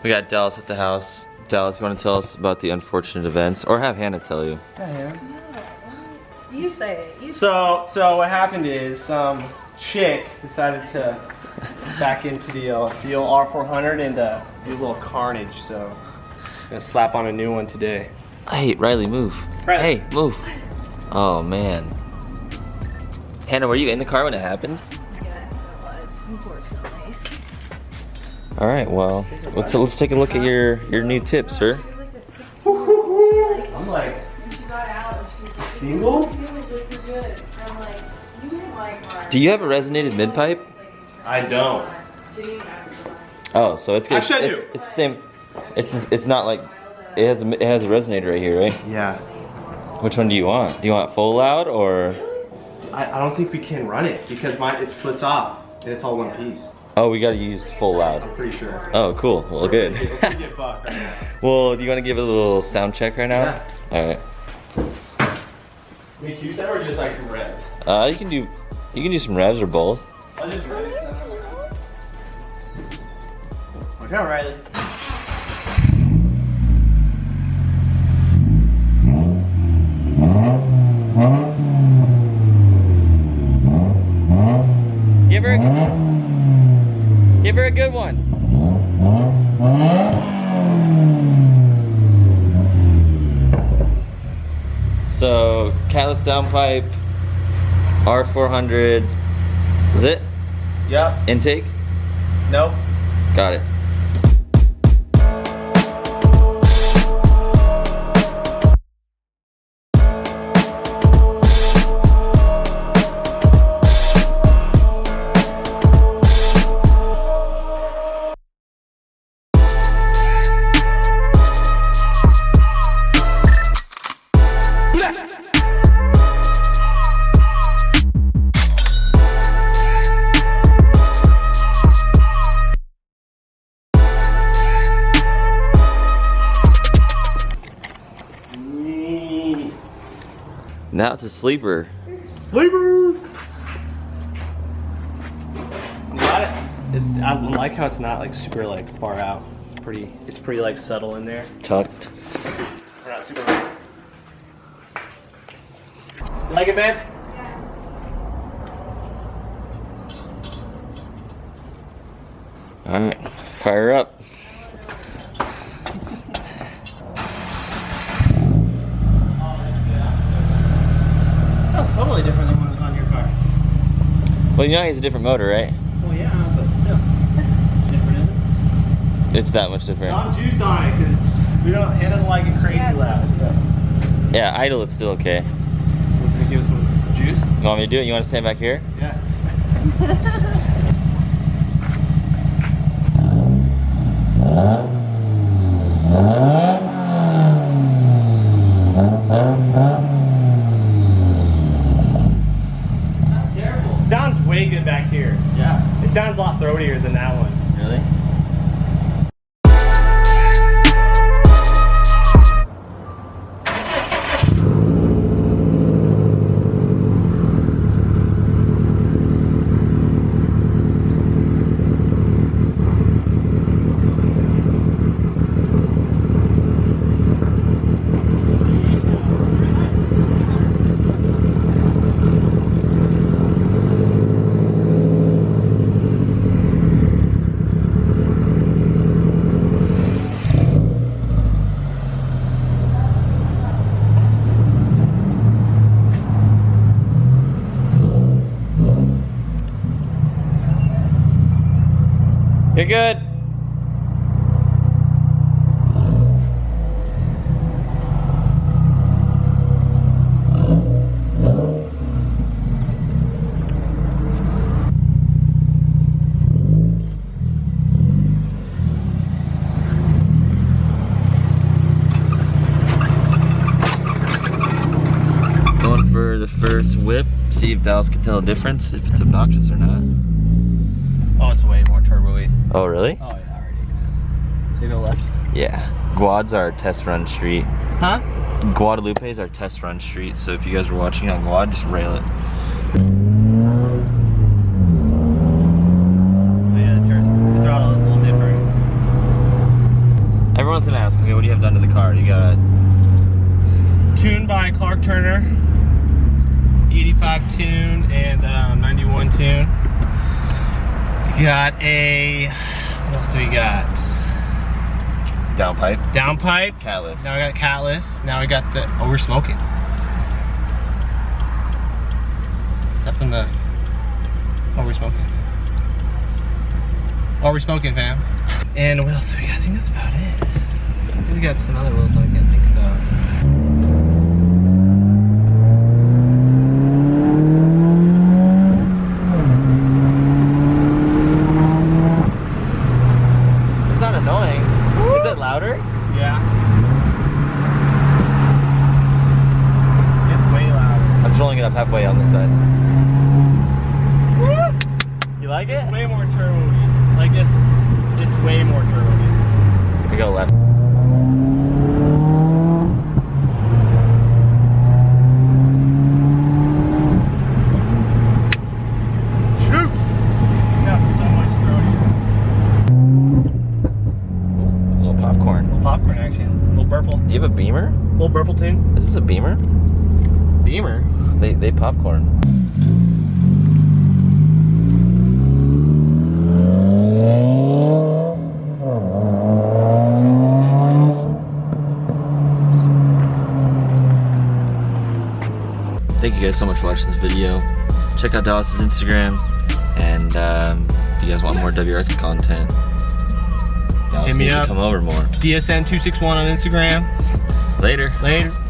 We got Dallas at the house. Dallas, you want to tell us about the unfortunate events, or have Hannah tell you? You say it. So what happened is some chick decided to back into the old R400 and do a little carnage. So I'm gonna slap on a new one today. Hey, Riley, move. Riley. Hey, move. Oh man. Hannah, were you in the car when it happened? Yes, it was, unfortunately. All right, well, let's take a look at your new tip, sir. I'm like, When she got out, she was like, single? "You look good." I'm like, you hit my car. Do you have a resonated mid-pipe? I don't. Oh, so it's good. Actually, I do. It's the same. It's not like it has a resonator right here, right? Yeah. Which one do you want? Do you want full loud or? I don't think we can run it because it splits off and it's all one piece. Oh, we gotta use full loud. I'm pretty sure. Oh, cool. Well, good. Get fucked right now. Well, do you want to give it a little sound check right now? Yeah. All right. Make use that or just like some revs? You can do some revs or both. I'll just rev. Watch out, Riley. Give her a good one. So, catless downpipe, R400. Is it? Yep. Intake? Nope. Got it. Now it's a sleeper. Sleeper! I like how it's not like super like far out. It's pretty like subtle in there. Tucked. We're not super. You like it, babe? Yeah. All right, fire up. Sounds totally different than what was on your car. Well, you know he has a different motor, right? Well, yeah, but still. Different, isn't it? It's that much different. I'm juiced on it because Hannah doesn't like it crazy loud. So. Yeah, idle it's still okay. We're gonna give it some juice. You want me to do it? You want to stand back here? Yeah. Terrible. Sounds way good back here. Yeah. It sounds a lot throatier than that one. Really? You're good. Going for the first whip, see if Dallas can tell a difference, if it's obnoxious or not. Oh, it's way more turbo-y. Oh, really? Oh, yeah, already. Take a left. Yeah. Guad's our test run street. Huh? Guadalupe is our test run street, so if you guys are watching on Guad, just rail it. Oh, yeah, the throttle is a little different. Everyone's gonna ask, okay, what do you have done to the car? You got tuned by Clark Turner, 85 tune and 91 tune. Got a, what else do we got? downpipe, Downpipe. catless. Now we got catless. Now we got the, oh, we're smoking. Except in the, oh, we're smoking. Oh, we're smoking, fam. And what else do we got? I think that's about it. I think we got some other wheels that I can't think about. It's not annoying. Is it louder? Yeah. It's way louder. I'm just rolling it up halfway on this side. You like it? It's way more turbo-y. Like it's way more turbo-y. We go left. Shoots! It's got so much throw-y. A little popcorn. Little popcorn action. Little burple. Do you have a Beamer? Little burple tune. Is this a Beamer? Beamer. They popcorn. Thank you guys so much for watching this video. Check out Dallas's Instagram, and if you guys want more WRX content, Dallas Hit me needs to up. come over more. DSN261 on Instagram. Later. Later.